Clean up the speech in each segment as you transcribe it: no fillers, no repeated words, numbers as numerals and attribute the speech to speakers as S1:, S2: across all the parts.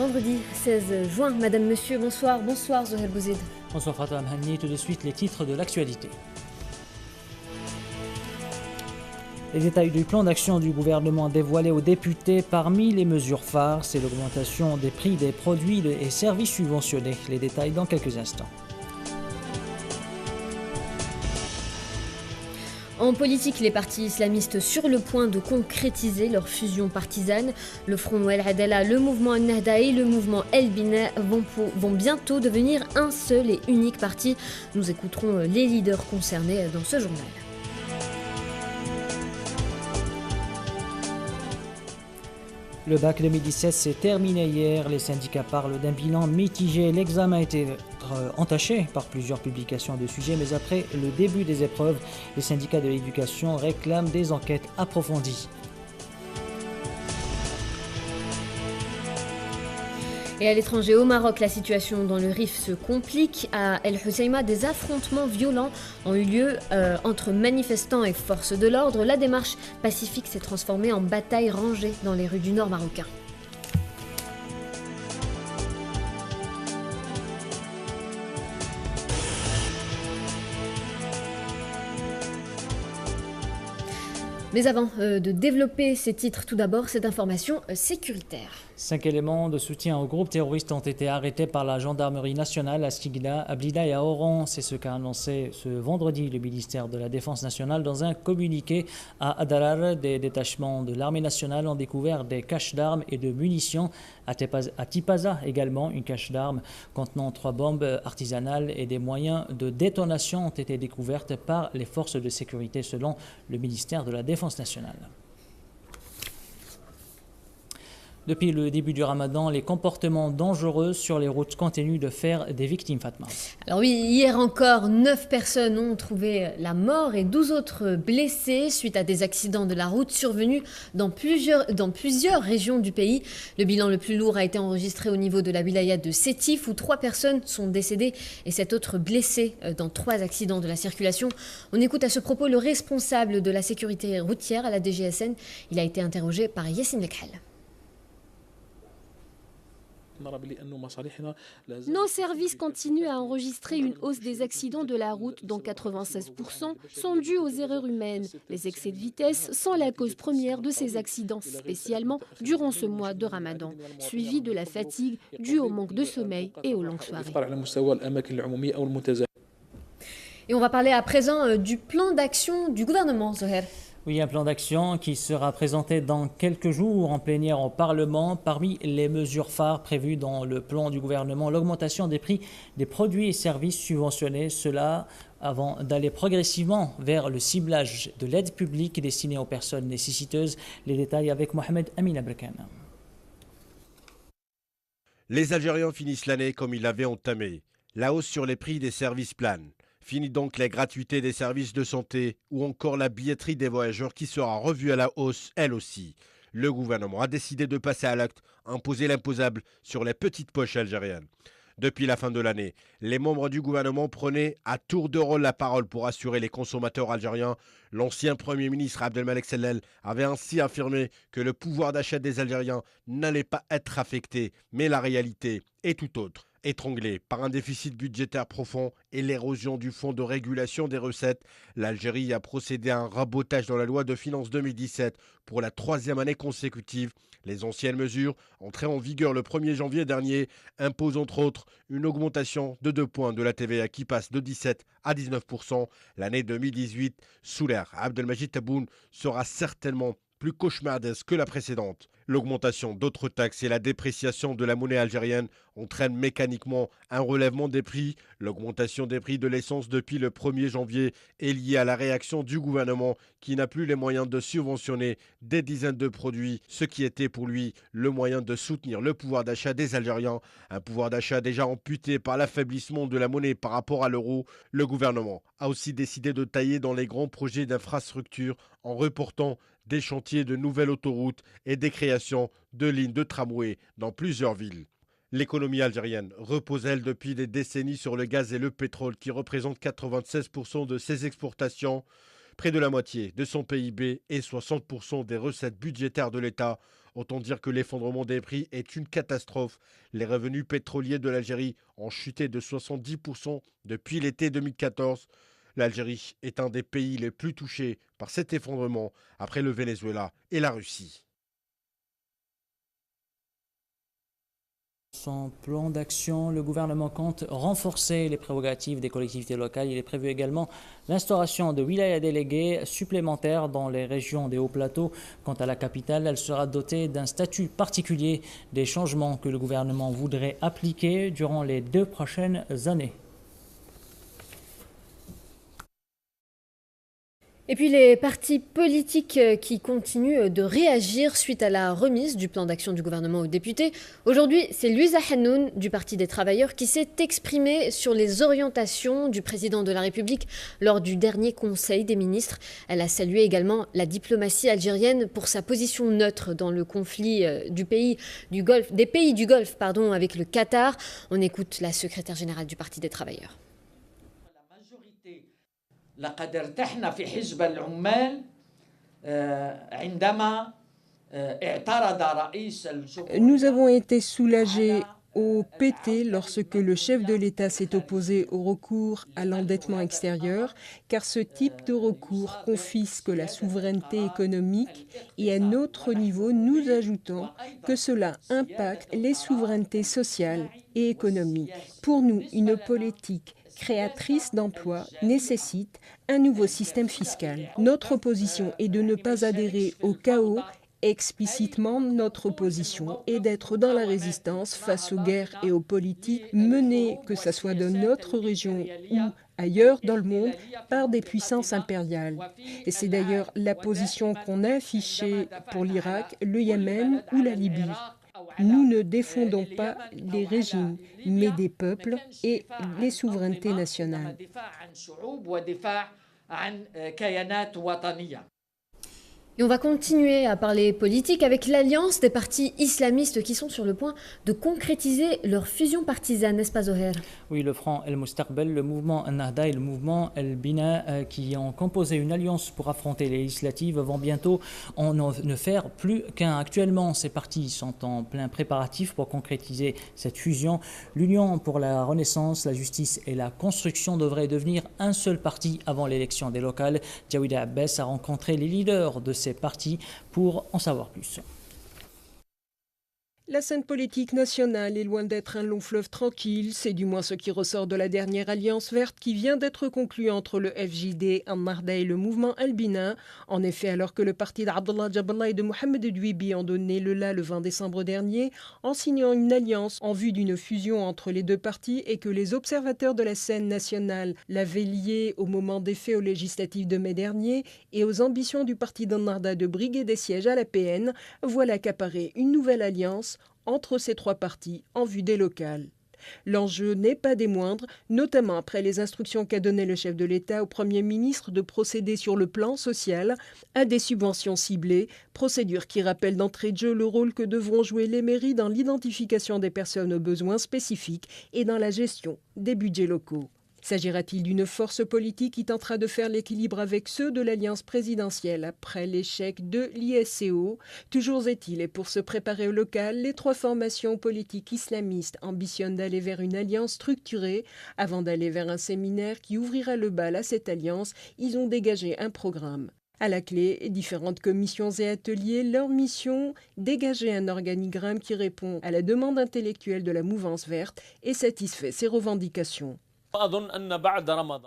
S1: vendredi 16 juin. Madame, monsieur, bonsoir. Bonsoir Zohel Bouzid.
S2: Bonsoir Fatah Mhanni, tout de suite les titres de l'actualité. Les détails du plan d'action du gouvernement dévoilé aux députés. Parmi les mesures phares, c'est l'augmentation des prix des produits et services subventionnés. Les détails dans quelques instants.
S1: En politique, les partis islamistes sur le point de concrétiser leur fusion partisane. Le Front El Adala, le mouvement Al-Nahda et le mouvement El Bina vont bientôt devenir un seul et unique parti. Nous écouterons les leaders concernés dans ce journal.
S2: Le bac 2017 s'est terminé hier. Les syndicats parlent d'un bilan mitigé. L'examen a été entaché par plusieurs publications de sujets, mais après le début des épreuves, les syndicats de l'éducation réclament des enquêtes approfondies.
S1: Et à l'étranger, au Maroc, la situation dans le Rif se complique. À El Hoceima, des affrontements violents ont eu lieu entre manifestants et forces de l'ordre. La démarche pacifique s'est transformée en bataille rangée dans les rues du nord marocain. Mais avant de développer ces titres, tout d'abord, cette information sécuritaire.
S2: 5 éléments de soutien au groupe terroriste ont été arrêtés par la gendarmerie nationale à Stigla, à Blida et à Oran. C'est ce qu'a annoncé ce vendredi le ministère de la Défense nationale dans un communiqué. À Adarar, des détachements de l'armée nationale ont découvert des caches d'armes et de munitions. À Tipaza également, une cache d'armes contenant 3 bombes artisanales et des moyens de détonation ont été découvertes par les forces de sécurité selon le ministère de la Défense nationale. Depuis le début du ramadan, les comportements dangereux sur les routes continuent de faire des victimes, Fatma.
S1: Alors oui, hier encore, 9 personnes ont trouvé la mort et 12 autres blessés suite à des accidents de la route survenus dans plusieurs régions du pays. Le bilan le plus lourd a été enregistré au niveau de la wilaya de Sétif où 3 personnes sont décédées et 7 autres blessées dans 3 accidents de la circulation. On écoute à ce propos le responsable de la sécurité routière à la DGSN. Il a été interrogé par Yassine Mekhal.
S3: Nos services continuent à enregistrer une hausse des accidents de la route dont 96% sont dus aux erreurs humaines. Les excès de vitesse sont la cause première de ces accidents, spécialement durant ce mois de Ramadan, suivi de la fatigue due au manque de sommeil et aux longues soirées.
S1: Et on va parler à présent du plan d'action du gouvernement, Zoher.
S2: Oui, un plan d'action qui sera présenté dans quelques jours en plénière au Parlement. Parmi les mesures phares prévues dans le plan du gouvernement, l'augmentation des prix des produits et services subventionnés, cela avant d'aller progressivement vers le ciblage de l'aide publique destinée aux personnes nécessiteuses. Les détails avec Mohamed Amin Abrakan.
S4: Les Algériens finissent l'année comme ils l'avaient entamée. La hausse sur les prix des services plane. Fini donc les gratuités des services de santé ou encore la billetterie des voyageurs qui sera revue à la hausse, elle aussi. Le gouvernement a décidé de passer à l'acte, imposer l'imposable sur les petites poches algériennes. Depuis la fin de l'année, les membres du gouvernement prenaient à tour de rôle la parole pour assurer les consommateurs algériens. L'ancien Premier ministre Abdelmalek Sellel avait ainsi affirmé que le pouvoir d'achat des Algériens n'allait pas être affecté, mais la réalité est tout autre. Étranglée par un déficit budgétaire profond et l'érosion du fonds de régulation des recettes, l'Algérie a procédé à un rabotage dans la loi de finances 2017 pour la 3e année consécutive. Les anciennes mesures, entrées en vigueur le 1er janvier dernier, imposent entre autres une augmentation de 2 points de la TVA qui passe de 17 à 19%. L'année 2018, sous l'ère Abdelmajid Tebboune, sera certainement plus cauchemardesque que la précédente. L'augmentation d'autres taxes et la dépréciation de la monnaie algérienne entraînent mécaniquement un relèvement des prix. L'augmentation des prix de l'essence depuis le 1er janvier est liée à la réaction du gouvernement qui n'a plus les moyens de subventionner des dizaines de produits, ce qui était pour lui le moyen de soutenir le pouvoir d'achat des Algériens. Un pouvoir d'achat déjà amputé par l'affaiblissement de la monnaie par rapport à l'euro. Le gouvernement a aussi décidé de tailler dans les grands projets d'infrastructure en reportant des chantiers de nouvelles autoroutes et des créations de lignes de tramway dans plusieurs villes. L'économie algérienne repose, elle, depuis des décennies sur le gaz et le pétrole qui représentent 96% de ses exportations, près de la moitié de son PIB et 60% des recettes budgétaires de l'État. Autant dire que l'effondrement des prix est une catastrophe. Les revenus pétroliers de l'Algérie ont chuté de 70% depuis l'été 2014. L'Algérie est un des pays les plus touchés par cet effondrement après le Venezuela et la Russie.
S2: Son plan d'action, le gouvernement compte renforcer les prérogatives des collectivités locales. Il est prévu également l'instauration de wilayas délégués supplémentaires dans les régions des hauts plateaux. Quant à la capitale, elle sera dotée d'un statut particulier, des changements que le gouvernement voudrait appliquer durant les 2 prochaines années.
S1: Et puis les partis politiques qui continuent de réagir suite à la remise du plan d'action du gouvernement aux députés. Aujourd'hui, c'est Louisa Hanoun du Parti des Travailleurs qui s'est exprimée sur les orientations du président de la République lors du dernier Conseil des ministres. Elle a salué également la diplomatie algérienne pour sa position neutre dans le conflit des pays du Golfe, avec le Qatar. On écoute la secrétaire générale du Parti des Travailleurs.
S5: لقد ارتحنا في حزب العمال عندما اعترض رئيس
S6: Nous avons été soulagés au PT lorsque le chef de l'État s'est opposé au recours à l'endettement extérieur, car ce type de recours confisque la souveraineté économique et à notre niveau, nous ajoutons que cela impacte les souverainetés sociales et économiques. Pour nous, une politique créatrice d'emplois nécessite un nouveau système fiscal. Notre position est de ne pas adhérer au chaos. Explicitement, notre position est d'être dans la résistance face aux guerres et aux politiques menées, que ce soit dans notre région ou ailleurs dans le monde, par des puissances impériales. Et c'est d'ailleurs la position qu'on a affichée pour l'Irak, le Yémen ou la Libye. Nous ne défendons pas les régimes, mais des peuples et les souverainetés nationales.
S1: Et on va continuer à parler politique avec l'alliance des partis islamistes qui sont sur le point de concrétiser leur fusion partisane, n'est-ce pas Zoher?
S2: Oui, le Front El Moustaqbel, le mouvement Ennahda et le mouvement El Bina qui ont composé une alliance pour affronter les législatives vont bientôt en ne faire plus qu'un. Actuellement, ces partis sont en plein préparatif pour concrétiser cette fusion. L'Union pour la Renaissance, la Justice et la Construction devrait devenir un seul parti avant l'élection des locales. Jawida Abbas a rencontré les leaders de ces partis pour en savoir plus.
S6: La scène politique nationale est loin d'être un long fleuve tranquille, c'est du moins ce qui ressort de la dernière alliance verte qui vient d'être conclue entre le FJD, Ennahda et le mouvement El Bina. En effet, alors que le parti d'Abdallah Jaballah et de Mohamed Douibi ont donné le la le 20 décembre dernier, en signant une alliance en vue d'une fusion entre les deux partis et que les observateurs de la scène nationale l'avaient lié au moment des faits aux législatives de mai dernier et aux ambitions du parti d'Ennahda de briguer des sièges à la PN, voilà qu'apparaît une nouvelle alliance entre ces trois partis en vue des locales. L'enjeu n'est pas des moindres, notamment après les instructions qu'a données le chef de l'État au Premier ministre de procéder sur le plan social à des subventions ciblées, procédure qui rappelle d'entrée de jeu le rôle que devront jouer les mairies dans l'identification des personnes aux besoins spécifiques et dans la gestion des budgets locaux. S'agira-t-il d'une force politique qui tentera de faire l'équilibre avec ceux de l'alliance présidentielle après l'échec de l'ISCO? Toujours est-il, et pour se préparer au local, les trois formations politiques islamistes ambitionnent d'aller vers une alliance structurée. Avant d'aller vers un séminaire qui ouvrira le bal à cette alliance, ils ont dégagé un programme. À la clé, différentes commissions et ateliers, leur mission, dégager un organigramme qui répond à la demande intellectuelle de la mouvance verte et satisfait ses revendications.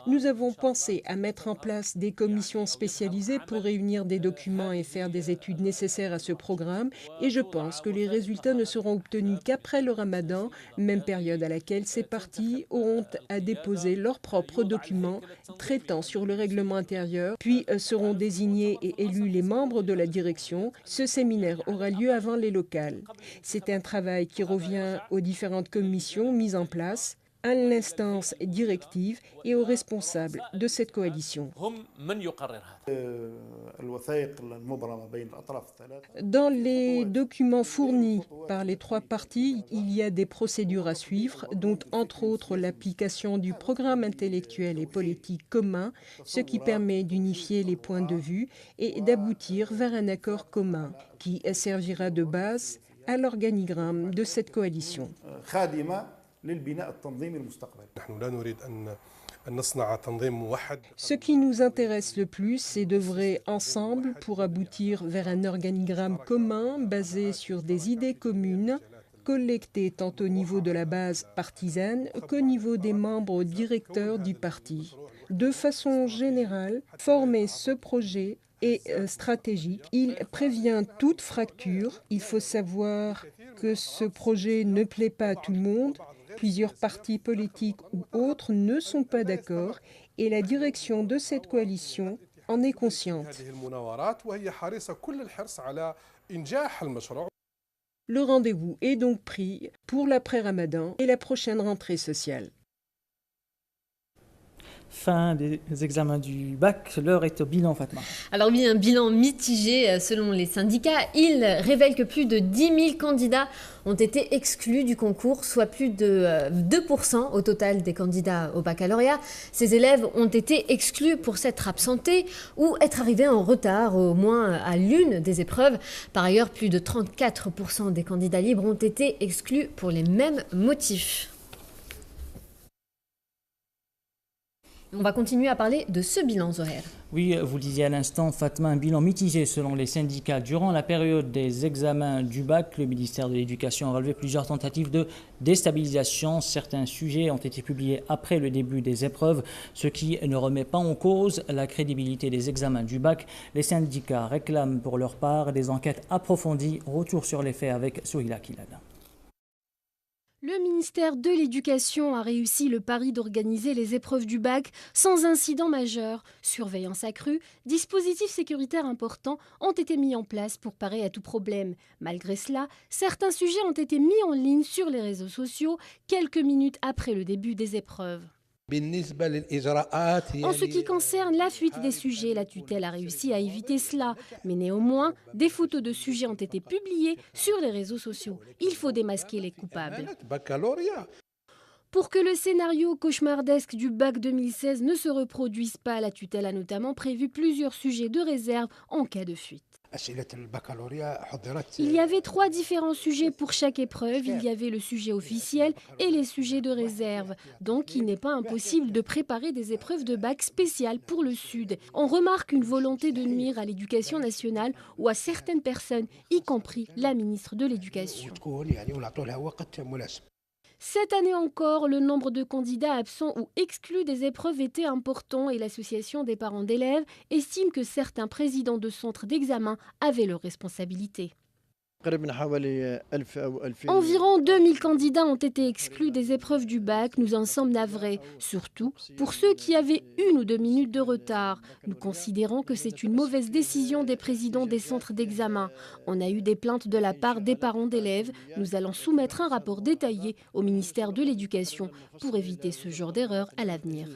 S6: Nous avons pensé à mettre en place des commissions spécialisées pour réunir des documents et faire des études nécessaires à ce programme et je pense que les résultats ne seront obtenus qu'après le Ramadan, même période à laquelle ces partis auront à déposer leurs propres documents traitant sur le règlement intérieur, puis seront désignés et élus les membres de la direction. Ce séminaire aura lieu avant les locales. C'est un travail qui revient aux différentes commissions mises en place. à l'instance directive et aux responsables de cette coalition. Dans les documents fournis par les trois parties, il y a des procédures à suivre, dont entre autres l'application du programme intellectuel et politique commun, ce qui permet d'unifier les points de vue et d'aboutir vers un accord commun qui servira de base à l'organigramme de cette coalition. Ce qui nous intéresse le plus, c'est d'œuvrer ensemble pour aboutir vers un organigramme commun basé sur des idées communes, collectées tant au niveau de la base partisane qu'au niveau des membres directeurs du parti. De façon générale, former ce projet est stratégique. Il prévient toute fracture. Il faut savoir que ce projet ne plaît pas à tout le monde. Plusieurs partis politiques ou autres ne sont pas d'accord et la direction de cette coalition en est consciente. Le rendez-vous est donc pris pour l'après-Ramadan et la prochaine rentrée sociale.
S2: Fin des examens du bac, l'heure est au bilan, Fatma.
S1: Alors oui, un bilan mitigé selon les syndicats. Il révèle que plus de 10 000 candidats ont été exclus du concours, soit plus de 2% au total des candidats au baccalauréat. Ces élèves ont été exclus pour s'être absentés ou être arrivés en retard, au moins à l'une des épreuves. Par ailleurs, plus de 34% des candidats libres ont été exclus pour les mêmes motifs. On va continuer à parler de ce bilan, Zoher.
S2: Oui, vous le disiez à l'instant, Fatma, un bilan mitigé selon les syndicats. Durant la période des examens du bac, le ministère de l'Éducation a relevé plusieurs tentatives de déstabilisation. Certains sujets ont été publiés après le début des épreuves, ce qui ne remet pas en cause la crédibilité des examens du bac. Les syndicats réclament pour leur part des enquêtes approfondies. Retour sur les faits avec Souhila Kilada.
S3: Le ministère de l'Éducation a réussi le pari d'organiser les épreuves du bac sans incident majeur. Surveillance accrue, dispositifs sécuritaires importants ont été mis en place pour parer à tout problème. Malgré cela, certains sujets ont été mis en ligne sur les réseaux sociaux quelques minutes après le début des épreuves. En ce qui concerne la fuite des sujets, la tutelle a réussi à éviter cela. Mais néanmoins, des photos de sujets ont été publiées sur les réseaux sociaux. Il faut démasquer les coupables. Pour que le scénario cauchemardesque du bac 2016 ne se reproduise pas, la tutelle a notamment prévu plusieurs sujets de réserve en cas de fuite. Il y avait 3 différents sujets pour chaque épreuve. Il y avait le sujet officiel et les sujets de réserve. Donc, il n'est pas impossible de préparer des épreuves de bac spéciales pour le Sud. On remarque une volonté de nuire à l'éducation nationale ou à certaines personnes, y compris la ministre de l'Éducation. Cette année encore, le nombre de candidats absents ou exclus des épreuves était important et l'association des parents d'élèves estime que certains présidents de centres d'examen avaient leurs responsabilités. Environ 2000 candidats ont été exclus des épreuves du bac, nous en sommes navrés, surtout pour ceux qui avaient 1 ou 2 minutes de retard. Nous considérons que c'est une mauvaise décision des présidents des centres d'examen. On a eu des plaintes de la part des parents d'élèves. Nous allons soumettre un rapport détaillé au ministère de l'Éducation pour éviter ce genre d'erreur à l'avenir.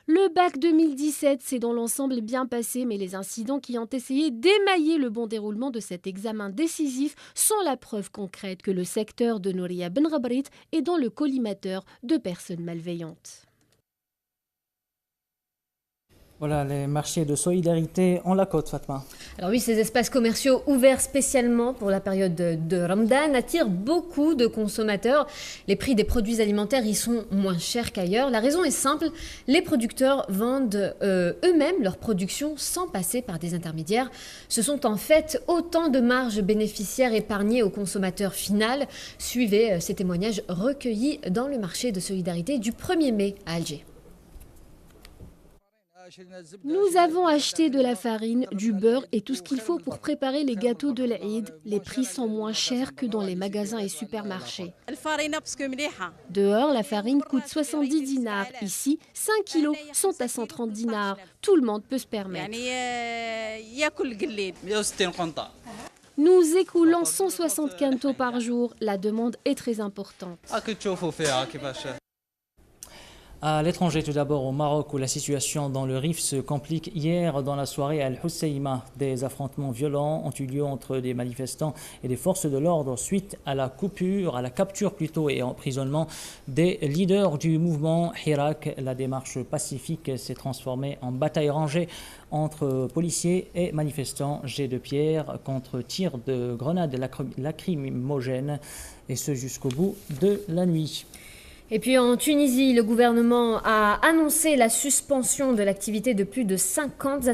S3: Le bac 2017 s'est dans l'ensemble bien passé, mais les incidents qui ont essayé d'émailler le bon déroulement de cet examen décisif sont la preuve concrète que le secteur de Nouria Ben Rabrit est dans le collimateur de personnes malveillantes.
S2: Voilà, les marchés de solidarité en la côte, Fatma.
S1: Alors oui, ces espaces commerciaux ouverts spécialement pour la période de Ramadan attirent beaucoup de consommateurs. Les prix des produits alimentaires y sont moins chers qu'ailleurs. La raison est simple, les producteurs vendent eux-mêmes leur production sans passer par des intermédiaires. Ce sont en fait autant de marges bénéficiaires épargnées au consommateur final. Suivez ces témoignages recueillis dans le marché de solidarité du 1er mai à Alger.
S3: Nous avons acheté de la farine, du beurre et tout ce qu'il faut pour préparer les gâteaux de l'Aïd. Les prix sont moins chers que dans les magasins et supermarchés. Dehors, la farine coûte 70 dinars. Ici, 5 kilos sont à 130 dinars. Tout le monde peut se permettre. Nous écoulons 160 quintaux par jour. La demande est très importante.
S2: À l'étranger, tout d'abord au Maroc, où la situation dans le Rif se complique. Hier, dans la soirée à Al-Husseima, des affrontements violents ont eu lieu entre des manifestants et des forces de l'ordre suite à la capture plutôt et emprisonnement des leaders du mouvement Hirak. La démarche pacifique s'est transformée en bataille rangée entre policiers et manifestants, jets de pierre contre tirs de grenades lacrymogènes, et ce jusqu'au bout de la nuit.
S1: Et puis en Tunisie, le gouvernement a annoncé la suspension de l'activité de plus de 50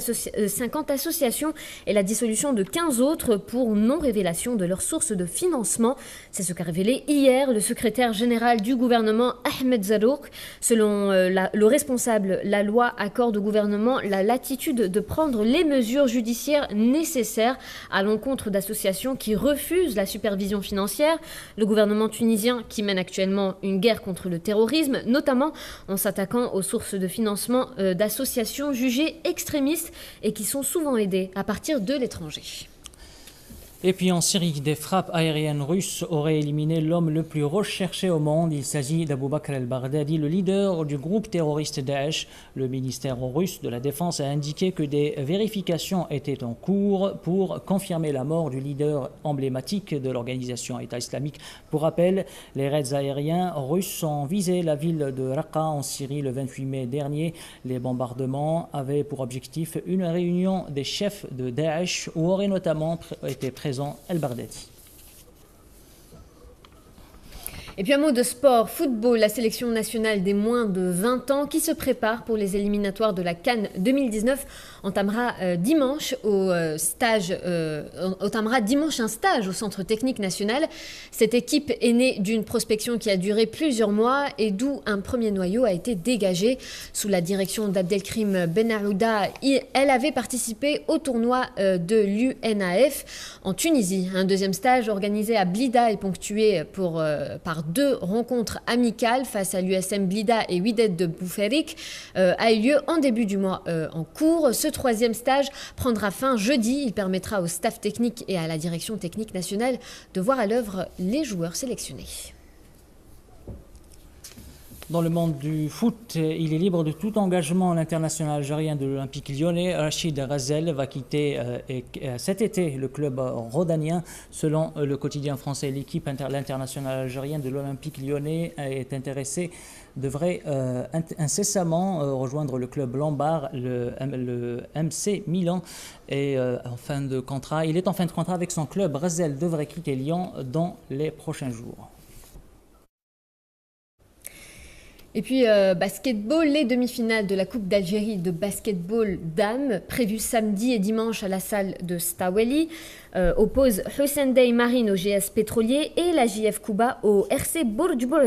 S1: associations et la dissolution de 15 autres pour non-révélation de leurs sources de financement. C'est ce qu'a révélé hier le secrétaire général du gouvernement, Ahmed Zarouk. Selon le responsable, la loi accorde au gouvernement la latitude de prendre les mesures judiciaires nécessaires à l'encontre d'associations qui refusent la supervision financière. Le gouvernement tunisien, qui mène actuellement une guerre contre le terrorisme, notamment en s'attaquant aux sources de financement d'associations jugées extrémistes et qui sont souvent aidées à partir de l'étranger.
S2: Et puis en Syrie, des frappes aériennes russes auraient éliminé l'homme le plus recherché au monde. Il s'agit d'Abou Bakr el-Baghdadi, le leader du groupe terroriste Daesh. Le ministère russe de la Défense a indiqué que des vérifications étaient en cours pour confirmer la mort du leader emblématique de l'organisation État islamique. Pour rappel, les raids aériens russes ont visé la ville de Raqqa en Syrie le 28 mai dernier. Les bombardements avaient pour objectif une réunion des chefs de Daesh où aurait notamment été présent El-Baghdadi.
S1: Et puis un mot de sport, football, la sélection nationale des moins de 20 ans qui se prépare pour les éliminatoires de la CAN 2019 entamera dimanche un stage au Centre technique national. Cette équipe est née d'une prospection qui a duré plusieurs mois et d'où un premier noyau a été dégagé. Sous la direction d'Abdelkrim Benaouda, elle avait participé au tournoi de l'UNAF en Tunisie. Un deuxième stage organisé à Blida est ponctué par 2 rencontres amicales face à l'USM Blida et Wydad de Bouferik a eu lieu en début du mois en cours. Ce troisième stage prendra fin jeudi. Il permettra au staff technique et à la direction technique nationale de voir à l'œuvre les joueurs sélectionnés.
S2: Dans le monde du foot, il est libre de tout engagement. L'international algérien de l'Olympique lyonnais, Rachid Ghazel, va quitter cet été le club rhodanien. Selon le quotidien français, l'équipe l'international algérien de l'Olympique lyonnais est intéressée, devrait incessamment rejoindre le club lombard, le MC Milan. Et en fin de contrat, il est en fin de contrat avec son club. Ghazel devrait quitter Lyon dans les prochains jours.
S1: Et puis basketball, les demi-finales de la Coupe d'Algérie de basketball dames, prévues samedi et dimanche à la salle de Staweli, opposent Hussein Dey Marine au GS Pétrolier et la JF Kuba au RC Bourj Bourg.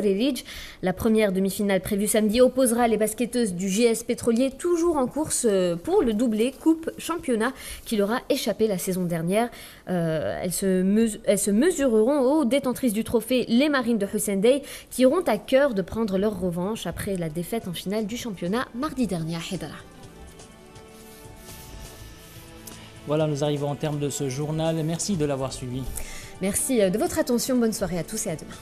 S1: La première demi-finale prévue samedi opposera les basketteuses du GS Pétrolier, toujours en course pour le doublé Coupe Championnat qui leur a échappé la saison dernière. Elles se mesureront aux détentrices du trophée, les Marines de Hussein Dey, qui auront à cœur de prendre leur revanche après la défaite en finale du championnat mardi dernier à Hedara.
S2: Voilà, nous arrivons au terme de ce journal. Merci de l'avoir suivi.
S1: Merci de votre attention. Bonne soirée à tous et à demain.